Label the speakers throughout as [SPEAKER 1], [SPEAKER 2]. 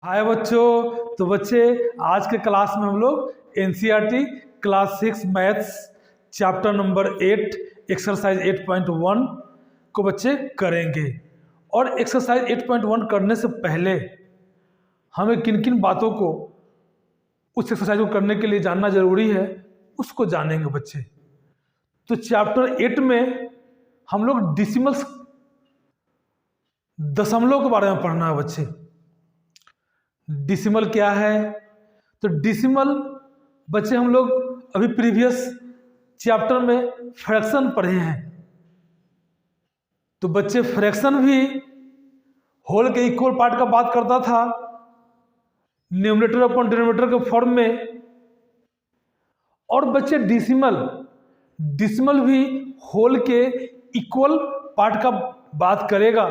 [SPEAKER 1] हाय बच्चों। तो बच्चे आज के क्लास में हम लोग NCERT class 6 maths chapter number 8 exercise 8.1 को बच्चे करेंगे। और एक्सरसाइज 8.1 करने से पहले हमें किन किन बातों को उस एक्सरसाइज को करने के लिए जानना जरूरी है उसको जानेंगे बच्चे। तो चैप्टर 8 में हम लोग डिसिमल्स दशमलव के बारे में पढ़ना है बच्चे। डिसिमल क्या है? तो डिसिमल बच्चे हम लोग अभी प्रीवियस चैप्टर में फ्रैक्शन पढ़े हैं। तो बच्चे फ्रैक्शन भी होल के इक्वल पार्ट का बात करता था न्यूमरेटर अपॉन डिनोमिनेटर के फॉर्म में। और बच्चे डिसिमल भी होल के इक्वल पार्ट का बात करेगा,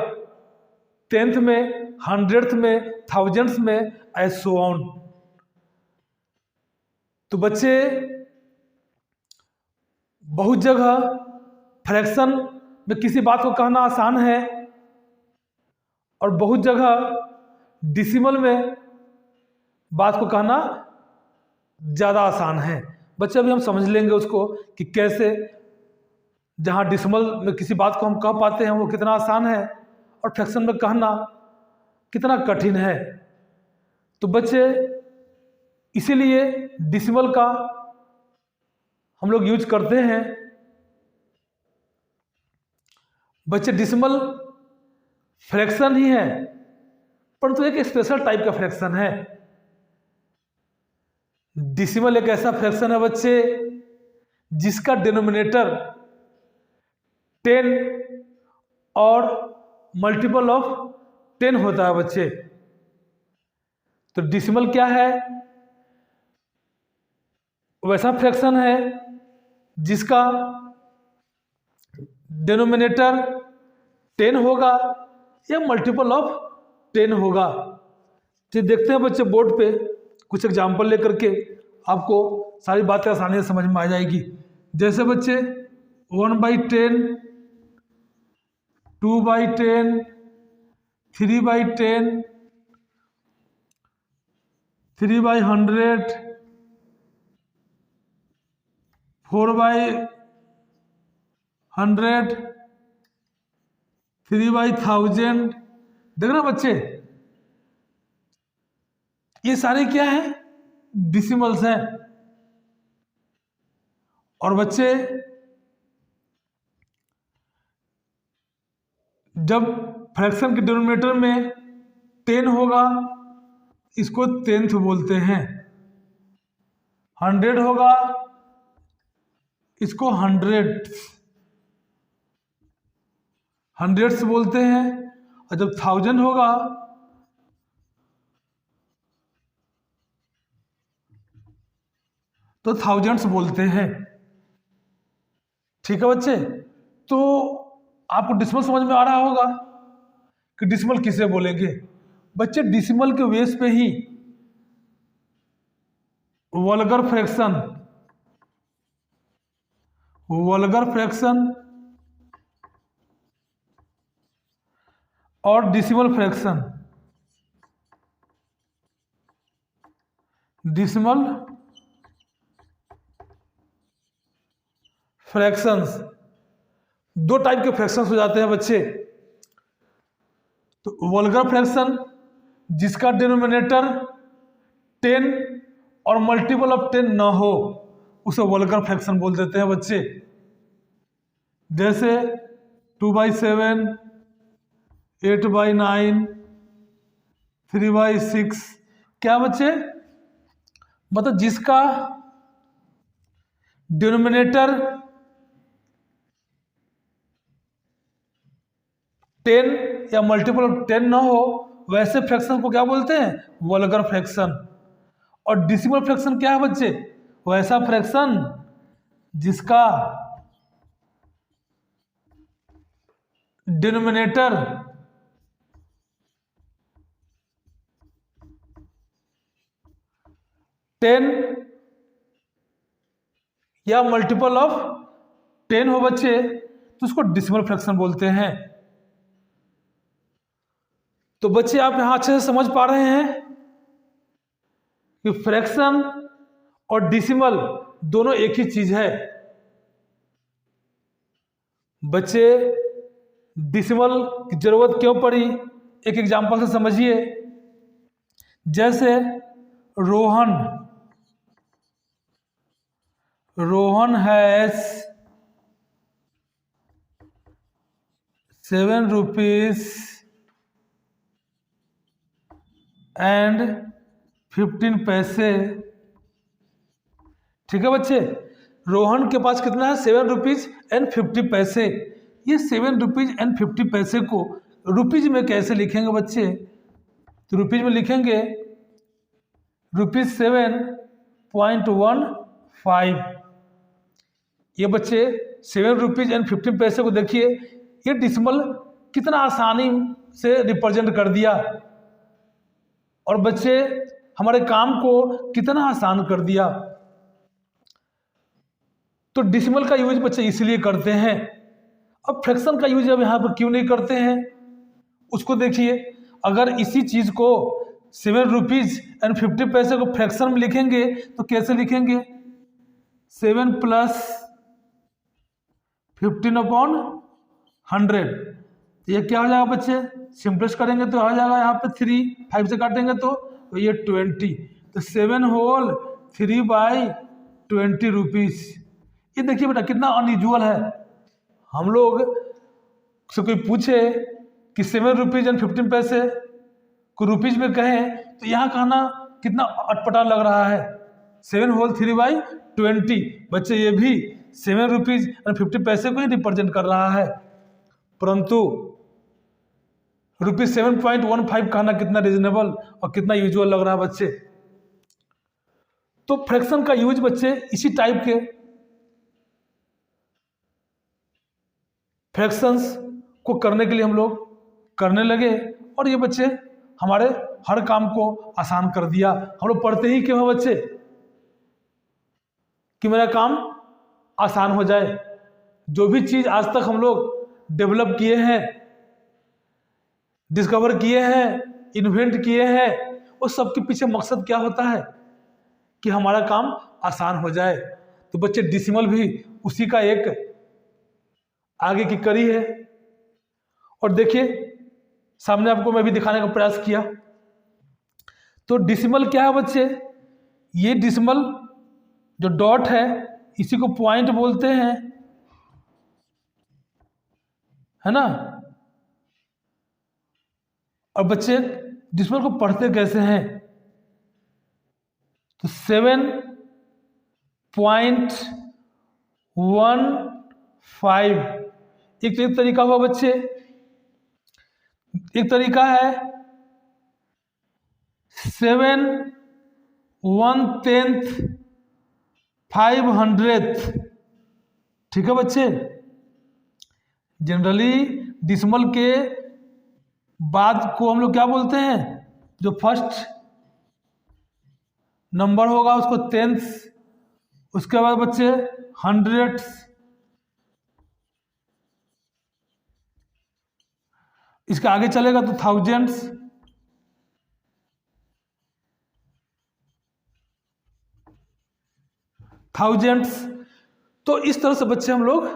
[SPEAKER 1] 10th में, 100th में, थाउजेंड्स में, एज सो ऑन। तो बच्चे बहुत जगह फ्रैक्शन में किसी बात को कहना आसान है और बहुत जगह डिसिमल में बात को कहना ज़्यादा आसान है। बच्चे अभी हम समझ लेंगे उसको कि कैसे जहाँ डिसिमल में किसी बात को हम कह पाते हैं वो कितना आसान है और फ्रैक्शन में कहना कितना कठिन है। तो बच्चे इसीलिए डिसिमल का हम लोग यूज करते हैं। बच्चे डिसिमल फ्रैक्शन ही है परंतु एक स्पेशल टाइप का फ्रैक्शन है। डिसिमल एक ऐसा फ्रैक्शन है बच्चे जिसका डिनोमिनेटर 10 और मल्टीपल ऑफ 10 होता है बच्चे। तो डिसिमल क्या है? वैसा फ्रैक्शन है जिसका डिनोमिनेटर 10 होगा या मल्टीपल ऑफ 10 होगा। तो देखते हैं बच्चे बोर्ड पे कुछ एग्जाम्पल लेकर के आपको सारी बातें आसानी से समझ में आ जाएगी। जैसे बच्चे 1/10, 2/10, 3/10, 3/100, 4/100, 3/1000। देख रहे बच्चे ये सारे क्या हैं? डिसिमल्स हैं। और बच्चे जब फ्रैक्शन के डिनोमिनेटर में 10 होगा इसको 10th बोलते हैं, 100 होगा इसको हंड्रेड्स बोलते हैं और जब 1000 होगा तो थाउजेंड्स बोलते हैं। ठीक है बच्चे। तो आपको डिसिमल समझ में आ रहा होगा कि डिसिमल किसे बोलेंगे। बच्चे डिसिमल के बेस पे ही वल्गर फ्रैक्शन और डिसिमल फ्रैक्शंस दो टाइप के फ्रैक्शंस हो जाते हैं बच्चे। तो वल्गर फ्रैक्शन जिसका डिनोमिनेटर 10 और मल्टीपल ऑफ 10 ना हो उसे वल्गर फ्रैक्शन बोल देते हैं बच्चे। जैसे 2/7, 8/9, 3/6। क्या बच्चे? मतलब जिसका डिनोमिनेटर 10 या मल्टीपल ऑफ 10 ना हो वैसे फ्रैक्शन को क्या बोलते हैं? Vulgar fraction. और डिसिमल फ्रैक्शन क्या है बच्चे? वैसा फ्रैक्शन जिसका डिनोमिनेटर 10 या मल्टीपल ऑफ 10 हो बच्चे तो उसको डिसिमल फ्रैक्शन बोलते हैं। तो बच्चे आप यहां अच्छे से समझ पा रहे हैं कि फ्रैक्शन और डिसिमल दोनों एक ही चीज है। बच्चे डिसिमल की जरूरत क्यों पड़ी, एक एग्जांपल से समझिए। जैसे रोहन हैज 7 rupees and 15 पैसे। ठीक है बच्चे, रोहन के पास कितना है, 7 rupees and 50 पैसे। ये 7 rupees and 50 पैसे को रुपीज में कैसे लिखेंगे बच्चे, तो रुपीज में लिखेंगे ₹7.15। ये बच्चे 7 rupees and 15 पैसे को देखिए, ये डिसिमल कितना आसानी से रिप्रेजेंट कर दिया, और बच्चे हमारे काम को कितना आसान कर दिया। तो डिसिमल का यूज बच्चे इसलिए करते हैं। अब फ्रैक्शन का यूज अब यहाँ पर क्यों नहीं करते हैं, उसको देखिए। अगर इसी चीज को 7 rupees and 50 पैसे को फ्रैक्शन में लिखेंगे तो कैसे लिखेंगे, 7 + 15/100। ये क्या हो जाएगा बच्चे, सिंपलेस्ट करेंगे तो आ जाएगा यहाँ पे 3, 5 से काटेंगे तो ये 20, तो 7 whole 3/20 rupees। ये देखिए बेटा कितना अनयूजुअल है। हम लोग से कोई पूछे कि 7 rupees and 15 पैसे को रुपीज में कहें तो यहाँ कहना कितना अटपटा लग रहा है। 7 whole 3/20 बच्चे ये भी 7 rupees and 50 पैसे को ही रिप्रेजेंट कर रहा है, परंतु ₹7.15 कहना कितना रीजनेबल और कितना यूजुअल लग रहा है बच्चे। तो फ्रैक्शन का यूज बच्चे इसी टाइप के फ्रैक्शंस को करने के लिए हम लोग करने लगे, और ये बच्चे हमारे हर काम को आसान कर दिया। हम लोग पढ़ते ही क्यों है बच्चे, कि मेरा काम आसान हो जाए। जो भी चीज आज तक हम लोग डेवलप किए हैं, डिस्कवर किए हैं, इन्वेंट किए हैं, उस सब के पीछे मकसद क्या होता है, कि हमारा काम आसान हो जाए। तो बच्चे डिसिमल भी उसी का एक आगे की कड़ी है। और देखिए सामने आपको मैं भी दिखाने का प्रयास किया। तो डिसिमल क्या है बच्चे, ये डिसिमल जो डॉट है इसी को पॉइंट बोलते हैं, है ना। और बच्चे डिसिमल को पढ़ते कैसे हैं, तो 7.15 एक तरीका हुआ बच्चे। एक तरीका है 7/110 500। ठीक है बच्चे, जनरली डिसिमल के बाद को हम लोग क्या बोलते हैं, जो फर्स्ट नंबर होगा उसको टेंथ, उसके बाद बच्चे हंड्रेड्स, इसके आगे चलेगा तो थाउजेंड्स, तो इस तरह से बच्चे हम लोग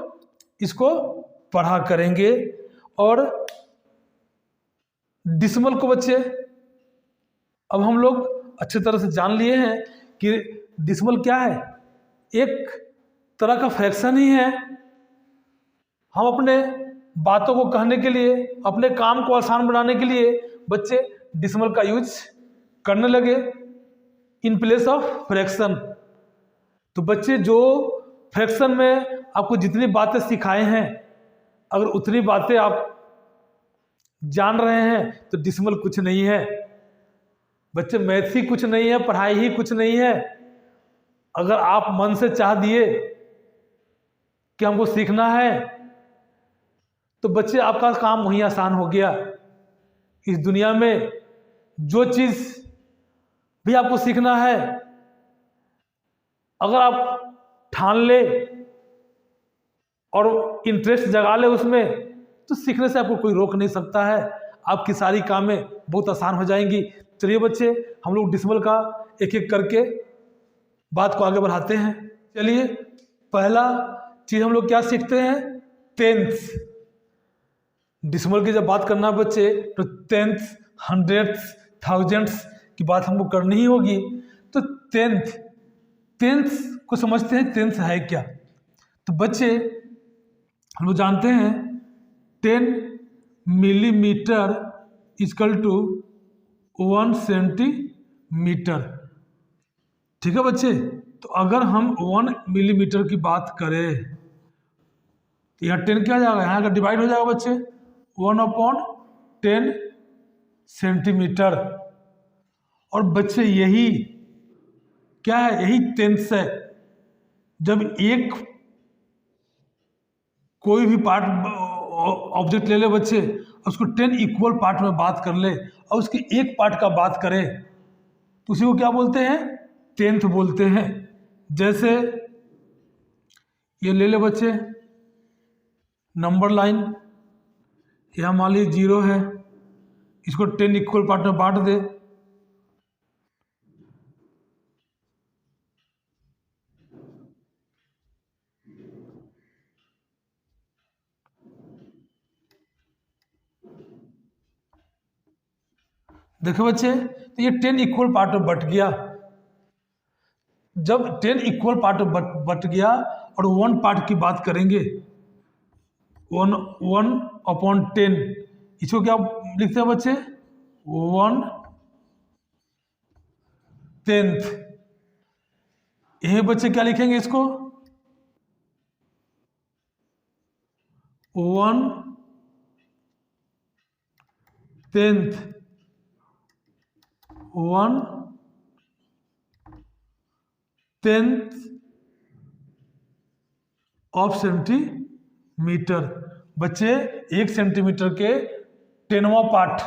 [SPEAKER 1] इसको पढ़ा करेंगे। और डिसिमल को बच्चे अब हम लोग अच्छी तरह से जान लिए हैं कि डिसिमल क्या है, एक तरह का फ्रैक्शन ही है। हम अपने बातों को कहने के लिए, अपने काम को आसान बनाने के लिए बच्चे डिसिमल का यूज करने लगे इन प्लेस ऑफ फ्रैक्शन। तो बच्चे जो फ्रैक्शन में आपको जितनी बातें सिखाए हैं, अगर उतनी बातें आप जान रहे हैं तो डिसिमल कुछ नहीं है बच्चे। मैथ्स ही कुछ नहीं है, पढ़ाई ही कुछ नहीं है। अगर आप मन से चाह दिए कि हमको सीखना है तो बच्चे आपका काम वहीं आसान हो गया। इस दुनिया में जो चीज भी आपको सीखना है, अगर आप ठान ले और इंटरेस्ट जगा ले उसमें, तो सीखने से आपको कोई रोक नहीं सकता है। आपकी सारी कामें बहुत आसान हो जाएंगी। चलिए बच्चे, हम लोग डिसिमल का एक एक करके बात को आगे बढ़ाते हैं। चलिए, पहला चीज़ हम लोग क्या सीखते हैं, टेंथ्स। डिसिमल की जब बात करना है बच्चे तो टेंथ्स, हंड्रेड्स, थाउजेंड्स की बात हमको करनी ही होगी। तो टेंथ्स को समझते हैं, टेंथ है क्या। तो बच्चे हम लोग जानते हैं 10 मिलीमीटर इक्वल टू 1 सेंटीमीटर। ठीक है बच्चे, तो अगर हम 1 मिलीमीटर की बात करें तो यहाँ 10 क्या आ जाएगा, यहाँ का डिवाइड हो जाएगा बच्चे 1/10 सेंटीमीटर। और बच्चे यही क्या है, यही टेंथ है। जब एक कोई भी पार्ट ऑब्जेक्ट ले ले बच्चे, उसको 10 इक्वल पार्ट में बात कर ले और उसके एक पार्ट का बात करे तो उसी को क्या बोलते हैं, टेंथ बोलते हैं। जैसे ये ले ले बच्चे नंबर लाइन, यहाँ मान लीजिए 0 है, इसको 10 इक्वल पार्ट में बांट दे। देखो बच्चे, तो ये 10 इक्वल पार्ट में बट गया। जब 10 इक्वल पार्ट में बट गया और 1 पार्ट की बात करेंगे, 1/10, इसको क्या लिखते हैं बच्चे, 1/10। यही बच्चे क्या लिखेंगे इसको, 1/10, 1/10 ऑफ सेंटीमीटर। बच्चे 1 सेंटीमीटर के 10वां पार्ट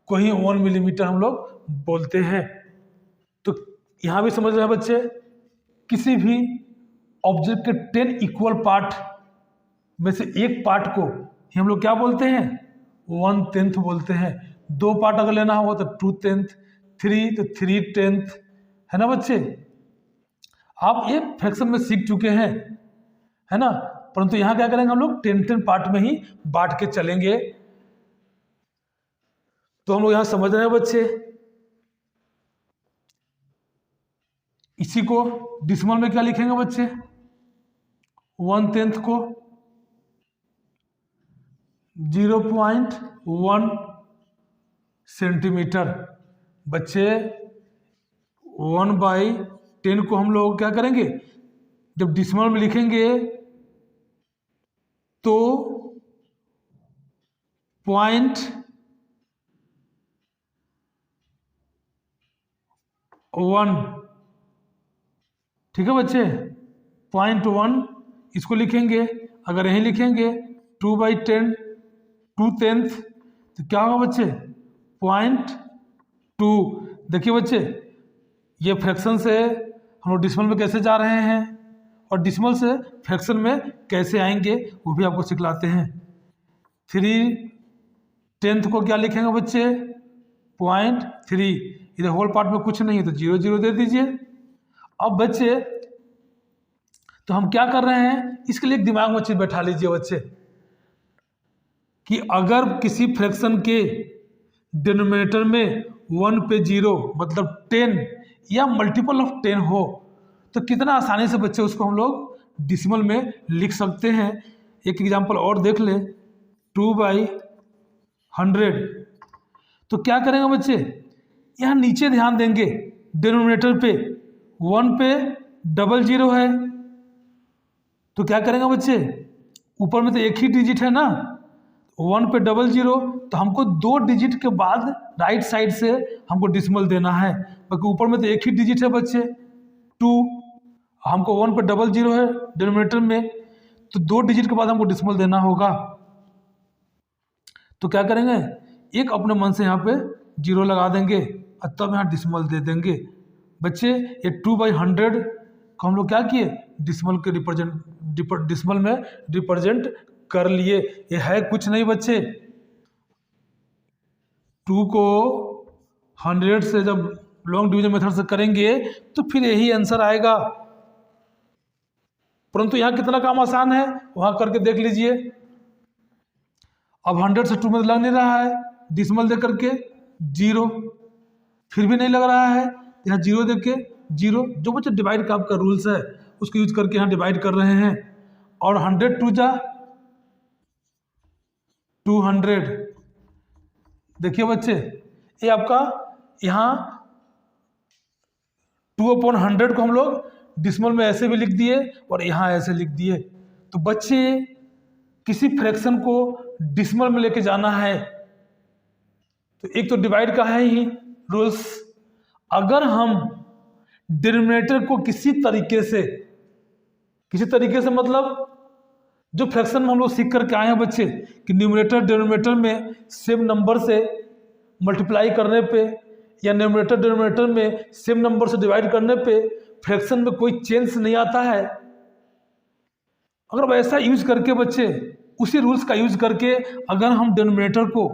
[SPEAKER 1] को ही 1 मिलीमीटर हम लोग बोलते हैं। तो यहाँ भी समझ रहे हैं बच्चे, किसी भी ऑब्जेक्ट के 10 इक्वल पार्ट में से एक पार्ट को ही हम लोग क्या बोलते हैं, 1/10 बोलते हैं। 2 पार्ट अगर लेना होगा तो 2/10, 3 तो 3/10, है ना बच्चे। आप ये फ्रैक्शन में सीख चुके हैं, है ना, परंतु यहाँ क्या करेंगे हम लोग 10 पार्ट में ही बांट के चलेंगे। तो हम लोग यहाँ समझ रहे हैं बच्चे। इसी को डिसिमल में क्या लिखेंगे बच्चे, 1/10 को 0.1 सेंटीमीटर। बच्चे 1/10 को हम लोग क्या करेंगे, जब डिसिमल में लिखेंगे तो 0.1, ठीक है बच्चे, 0.1 इसको लिखेंगे। अगर यहीं लिखेंगे 2/10, 2/10 तो क्या होगा बच्चे, 0.2। देखिए बच्चे, ये फ्रैक्शन से हम लोग डिसिमल में कैसे जा रहे हैं और डिसिमल से फ्रैक्शन में कैसे आएंगे वो भी आपको सिखलाते हैं। 3/10 को क्या लिखेंगे बच्चे, 0.3। इधर होल पार्ट में कुछ नहीं है तो 0 0 दे दीजिए। अब बच्चे तो हम क्या कर रहे हैं, इसके लिए एक दिमाग में चीज बैठा लीजिए बच्चे, कि अगर किसी फ्रैक्शन के डिनोमिनेटर में 1 पे 0 मतलब 10 या मल्टीपल ऑफ 10 हो तो कितना आसानी से बच्चे उसको हम लोग डिसिमल में लिख सकते हैं। एक एग्जांपल और देख ले, 2/100। तो क्या करेंगे बच्चे, यहाँ नीचे ध्यान देंगे डिनोमिनेटर पे 1 पे 00 है, तो क्या करेंगे बच्चे, ऊपर में तो एक ही डिजिट है ना, 1 पे 00, तो हमको 2 डिजिट के बाद राइट साइड से हमको डिसिमल देना है। बाकी ऊपर में तो एक ही डिजिट है बच्चे 2, हमको 1 पे 00 है डिनोमिनेटर में, तो 2 डिजिट के बाद हमको डिसिमल देना होगा। तो क्या करेंगे, एक अपने मन से यहाँ पे 0 लगा देंगे और तब यहाँ डिसिमल दे देंगे। बच्चे ये 2/100 को हम लोग क्या किए, डिसिमल के डिसिमल में रिप्रेजेंट कर लिए। ये है कुछ नहीं बच्चे, 2 को 100 से जब लॉन्ग डिवीजन मेथड से करेंगे तो फिर यही आंसर आएगा। परंतु यहाँ कितना काम आसान है वहाँ करके देख लीजिए। अब 100 से 2 में लग नहीं रहा है, डिसमल दे करके 0, फिर भी नहीं लग रहा है, यहाँ 0 दे के 0। जो बच्चे डिवाइड का आपका रूल्स है उसको यूज करके यहाँ डिवाइड कर रहे हैं। और 100 2 जा 200। देखिए बच्चे ये आपका यहाँ 2/100 को हम लोग डिसमल में ऐसे भी लिख दिए और यहाँ ऐसे लिख दिए। तो बच्चे किसी फ्रैक्शन को डिसमल में लेके जाना है तो एक तो डिवाइड का है ही रूल्स। अगर हम डिनोमिनेटर को किसी तरीके से मतलब जो फ्रैक्शन में हम लोग सीख करके आए हैं बच्चे कि न्यूमरेटर डिनोमिनेटर में सेम नंबर से मल्टीप्लाई करने पे या न्यूमरेटर डिनोमिनेटर में सेम नंबर से डिवाइड करने पे फ्रैक्शन में कोई चेंज नहीं आता है। अगर वैसा यूज करके बच्चे उसी रूल्स का यूज करके अगर हम डिनोमिनेटर को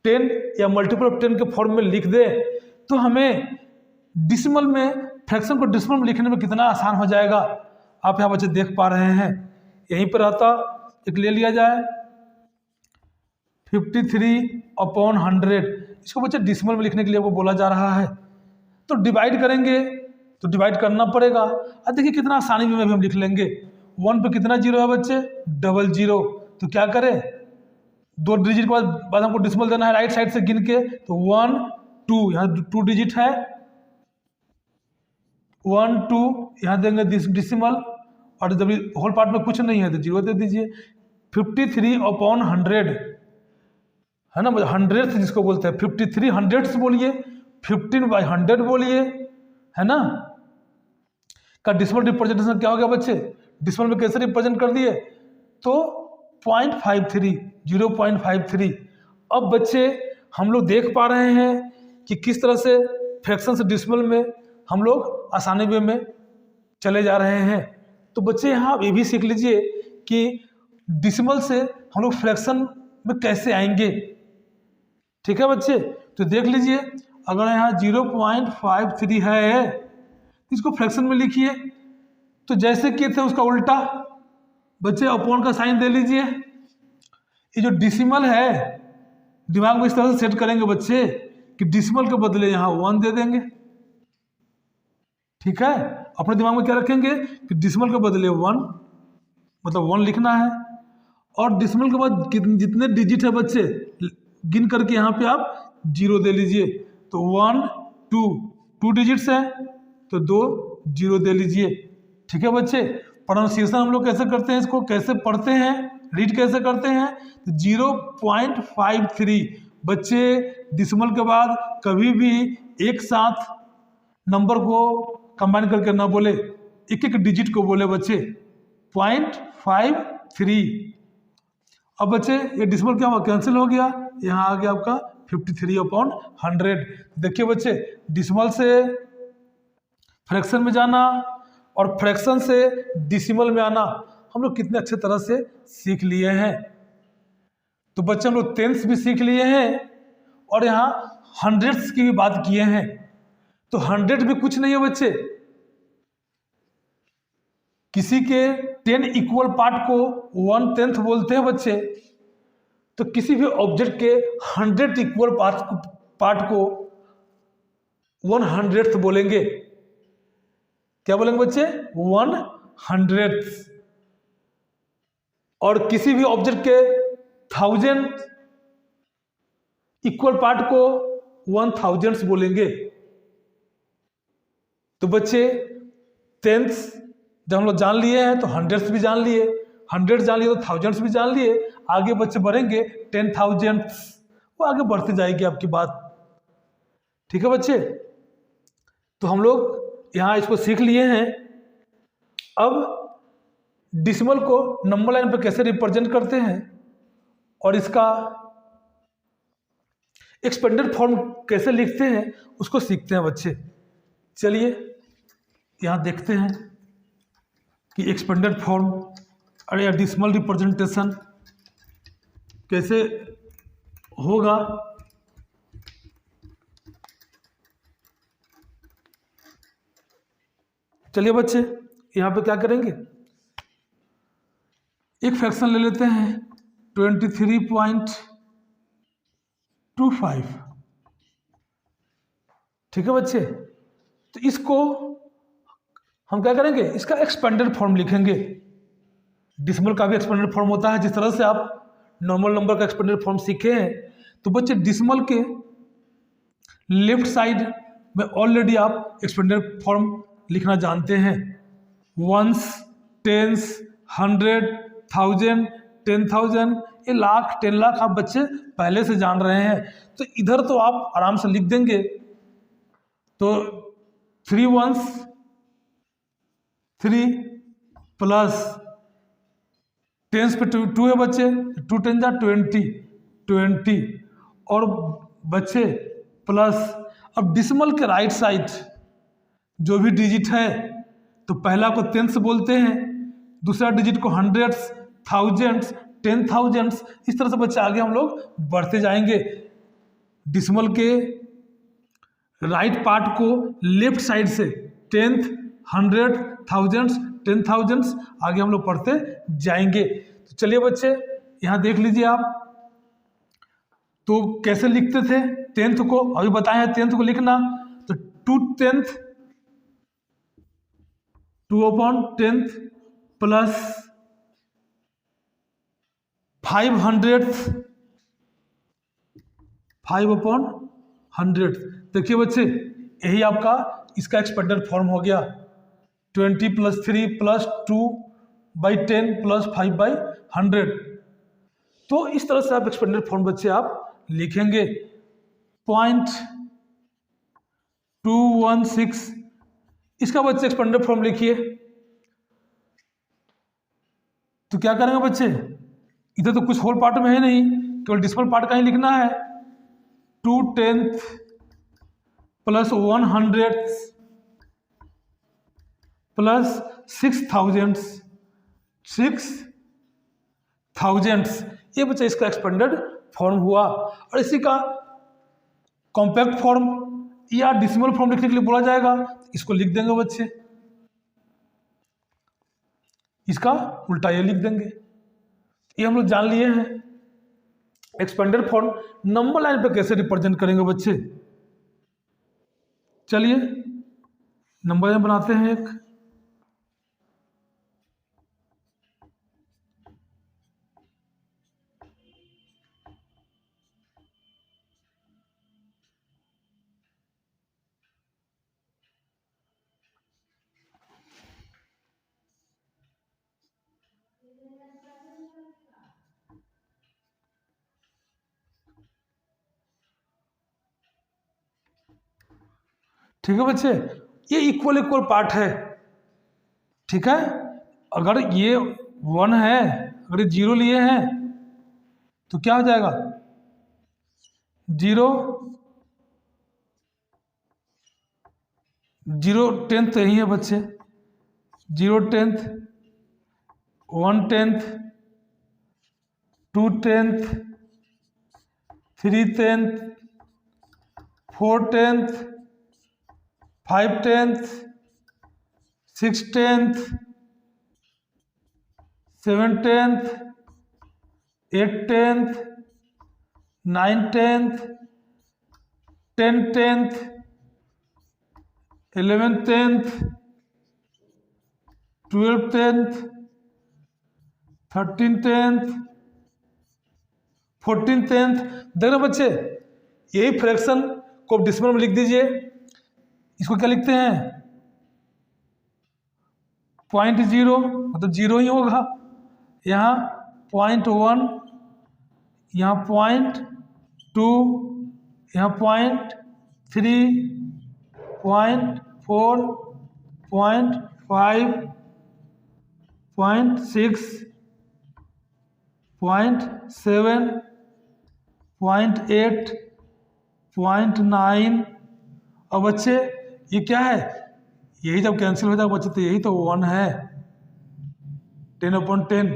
[SPEAKER 1] 10 या मल्टीपल ऑफ 10 के फॉर्म में लिख दें तो हमें डिसिमल में फ्रैक्शन को डिसिमल में लिखने में कितना आसान हो जाएगा। आप यहाँ बच्चे देख पा रहे हैं। यहीं पर आता एक ले लिया जाए 53/100, इसको बच्चे डिसिमल में लिखने के लिए वो बोला जा रहा है। तो डिवाइड करेंगे तो डिवाइड करना पड़ेगा। अब देखिए कितना आसानी में भी हम लिख लेंगे। 1 पे कितना 0 है बच्चे 00। तो क्या करें 2 डिजिट के बाद हमको डिसिमल देना है राइट साइड से गिन के। तो 1 2 यहाँ 2 डिजिट है 1 2 यहाँ देंगे डिसिमल और जब होल पार्ट में कुछ नहीं है तो 0 दे दीजिए। 53/100 है ना, 100 जिसको बोलते हैं 53 हंड्रेड्स बोलिए, 15/100 बोलिए, है ना। का डिसिमल रिप्रेजेंटेशन क्या हो गया बच्चे, डिसिमल में कैसे रिप्रेजेंट कर दिए तो 0.53 0.53। अब बच्चे हम लोग देख पा रहे हैं कि किस तरह से फ्रैक्शन से डिसिमल में हम लोग आसानी वे में चले जा रहे हैं। तो बच्चे यहाँ आप ये भी सीख लीजिए कि डिसिमल से हम लोग फ्रैक्शन में कैसे आएंगे। ठीक है बच्चे, तो देख लीजिए अगर यहाँ 0.53 है इसको फ्रैक्शन में लिखिए तो जैसे किए थे उसका उल्टा बच्चे अपॉन का साइन दे लीजिए। ये जो डिसिमल है दिमाग में इस तरह से सेट करेंगे बच्चे कि डिसिमल के बदले यहाँ 1 दे देंगे। ठीक है, अपने दिमाग में क्या रखेंगे कि डिसिमल के बदले 1 मतलब 1 लिखना है और डिसिमल के बाद जितने डिजिट है बच्चे गिन करके यहाँ पे आप 0 दे लीजिए। तो 1 2 डिजिट्स है तो 2 0 दे लीजिए। ठीक है बच्चे, प्रोनाउंसिएशन हम लोग कैसे करते हैं, इसको कैसे पढ़ते हैं, रीड कैसे करते हैं तो 0.53। बच्चे डिसिमल के बाद कभी भी एक साथ नंबर को कंबाइन करके ना बोले, एक एक डिजिट को बोले बच्चे 0.53। अब बच्चे ये डिसिमल क्या हुआ, कैंसिल हो गया, यहाँ आ गया आपका 53/100। देखिए बच्चे डिसिमल से फ्रैक्शन में जाना और फ्रैक्शन से डिसिमल में आना हम लोग कितने अच्छे तरह से सीख लिए हैं। तो बच्चे हम लोग टेंस भी सीख लिए हैं और यहाँ हंड्रेड्स की भी बात किए हैं। तो 100 भी कुछ नहीं है बच्चे, किसी के 10 इक्वल पार्ट को 1/10 बोलते हैं बच्चे। तो किसी भी ऑब्जेक्ट के 100 इक्वल पार्ट को 100th बोलेंगे। क्या बोलेंगे बच्चे 100th। और किसी भी ऑब्जेक्ट के 1000 इक्वल पार्ट को 1000th बोलेंगे। तो बच्चे टेंथ्स जब हम लोग जान लिए हैं तो हंड्रेड्स भी जान लिए, हंड्रेड जान लिए तो थाउजेंड्स भी जान लिए। आगे बच्चे बढ़ेंगे 10,000, वो आगे बढ़ती जाएगी आपकी बात। ठीक है बच्चे, तो हम लोग यहाँ इसको सीख लिए हैं। अब डिसिमल को नंबर लाइन पर कैसे रिप्रेजेंट करते हैं और इसका एक्सपेंडेड फॉर्म कैसे लिखते हैं उसको सीखते हैं बच्चे। चलिए यहाँ देखते हैं कि एक्सपेंडेड फॉर्म और या डिसिमल रिप्रेजेंटेशन कैसे होगा। चलिए बच्चे यहाँ पे क्या करेंगे, एक फ्रैक्शन ले लेते हैं 23.25। ठीक है बच्चे, तो इसको हम क्या करेंगे, इसका एक्सपेंडेड फॉर्म लिखेंगे। डिसिमल का भी एक्सपेंडेड फॉर्म होता है, जिस तरह से आप नॉर्मल नंबर का एक्सपेंडेड फॉर्म सीखे हैं। तो बच्चे डिसिमल के लेफ्ट साइड में ऑलरेडी आप एक्सपेंडेड फॉर्म लिखना जानते हैं। वंस, टेंस, 100, 1000, 10,000, ये लाख, 10 लाख आप बच्चे पहले से जान रहे हैं। तो इधर तो आप आराम से लिख देंगे। तो 3 ones 3 प्लस टेंस पे 2 है बच्चे, 2 10 जा 20 और बच्चे प्लस। अब डिसिमल के राइट साइड जो भी डिजिट है, तो पहला को टेंस बोलते हैं, दूसरा डिजिट को हंड्रेड्स, थाउजेंड्स, 10,000, इस तरह से बच्चे आगे हम लोग बढ़ते जाएंगे। डिसिमल के राइट पार्ट को लेफ्ट साइड से 10th, 100, thousands, 10,000 आगे हम लोग पढ़ते जाएंगे। तो चलिए बच्चे यहाँ देख लीजिए आप, तो कैसे लिखते थे 10th को, अभी बताए हैं 10th को लिखना। तो 2 10th 2/10th प्लस 500th 5/100। देखिए बच्चे यही आपका इसका एक्सपेंडेड फॉर्म हो गया, 20 + 3 + 2/10 + 5/100। तो इस तरह से आप एक्सपेंडेड फॉर्म बच्चे आप लिखेंगे। 0.216 इसका बच्चे एक्सपेंडेड फॉर्म लिखिए। तो क्या करेंगे बच्चे, इधर तो कुछ होल पार्ट में है नहीं, केवल डिसिमल पार्ट का ही लिखना है। 2 10th प्लस 100th प्लस 6,000 ये बच्चा इसका एक्सपेंडेड फॉर्म हुआ। और इसी का कॉम्पैक्ट फॉर्म या डिसिमल फॉर्म लिखने के लिए बोला जाएगा, इसको लिख देंगे बच्चे, इसका उल्टा ये लिख देंगे। ये हम लोग जान लिए हैं। एक्सपेंडेड फॉर्म नंबर लाइन पे कैसे रिप्रेजेंट करेंगे बच्चे, चलिए नंबर लाइन बनाते हैं एक। ठीक है बच्चे, ये इक्वल इक्वल पार्ट है। ठीक है, अगर ये 1 है, अगर ये 0 लिए हैं तो क्या हो जाएगा, 0 10th तो यही है बच्चे, 0 10th 1 10th 2 10th 3 10th 4 10th 5 10th 6 10th 7 10th 8 10th 9 10th 10 10th 11 10th 12 10th 13 10th 14 10th। देख रहे बच्चे, यही फ्रैक्शन को डिसिमल में लिख दीजिए। इसको क्या लिखते हैं, 0.0 मतलब 0 ही होगा, यहाँ 0.1, यहाँ 0.2, यहाँ 0.3, 0.4, 0.5, 0.6, 0.7, 0.8, 0.9। और बच्चे ये क्या है, यही जब कैंसिल हो जाएगा बच्चे तो यही तो 1 है, 10/10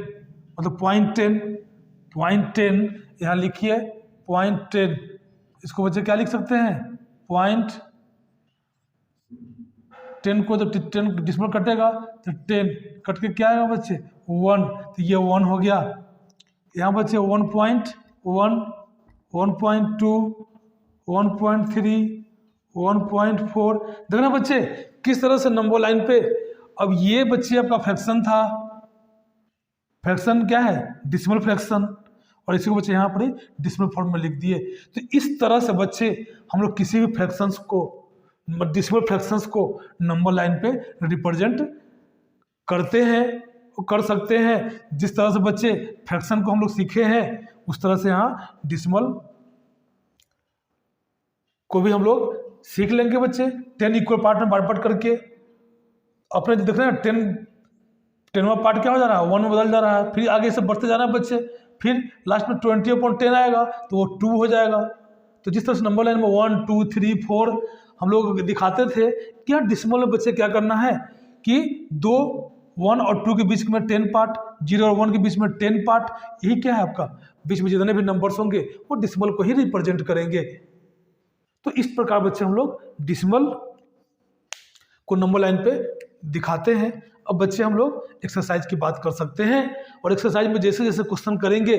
[SPEAKER 1] मतलब 0.10 यहाँ लिखिए 0.10। इसको बच्चे क्या लिख सकते हैं, 10 को तो 10 डिसमल कटेगा तो 10 कट के क्या आएगा बच्चे 1, तो ये 1 हो गया। यहाँ बच्चे 1.1, 1.2, 1.3, 1.4। देखना बच्चे किस तरह से नंबर लाइन पे। अब ये बच्चे आपका फ्रैक्शन था, फ्रैक्शन क्या है डिसिमल फ्रैक्शन, और इसी को बच्चे यहाँ पर डिसिमल फॉर्म में लिख दिए। तो इस तरह से बच्चे हम लोग किसी भी फ्रैक्शंस को, डिसिमल फ्रैक्शंस को नंबर लाइन पे रिप्रेजेंट करते हैं, कर सकते हैं। जिस तरह से बच्चे फ्रैक्शन को हम लोग सीखे हैं उस तरह से यहाँ डिसिमल को भी हम लोग सीख लेंगे बच्चे। 10 इक्वल पार्ट में बांट करके अपने देख रहे हैं 10वां पार्ट क्या हो जा रहा है 1 में बदल जा रहा है, फिर आगे से बढ़ते जाना है बच्चे, फिर लास्ट में 20/10 आएगा तो वो 2 हो जाएगा। तो जिस तरह से नंबर लाइन में 1, 2, 3, 4 हम लोग दिखाते थे कि यहाँ डिसिमल में बच्चे क्या करना है कि 1 और 2 के बीच में 10 पार्ट, 0 और 1 के बीच में 10 पार्ट, यही क्या है आपका बीच में जितने भी नंबर्स होंगे वो डिसिमल को ही रिप्रेजेंट करेंगे। तो इस प्रकार बच्चे हम लोग डिसिमल को नंबर लाइन पे दिखाते हैं। अब बच्चे हम लोग एक्सरसाइज की बात कर सकते हैं, और एक्सरसाइज में जैसे जैसे क्वेश्चन करेंगे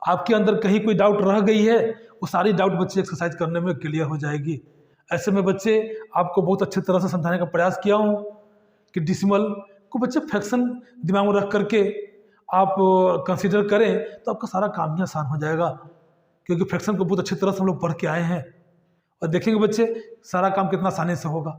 [SPEAKER 1] आपके अंदर कहीं कोई डाउट रह गई है वो सारी डाउट बच्चे एक्सरसाइज करने में क्लियर हो जाएगी। ऐसे में बच्चे आपको बहुत अच्छी तरह से समझाने का प्रयास किया हूँ कि डिसिमल को बच्चे फ्रैक्शन दिमाग में रख करके आप कंसीडर करें तो आपका सारा काम ही आसान हो जाएगा, क्योंकि फ्रैक्शन को बहुत अच्छी तरह से हम लोग पढ़ के आए हैं। और देखेंगे बच्चे सारा काम कितना आसानी से होगा।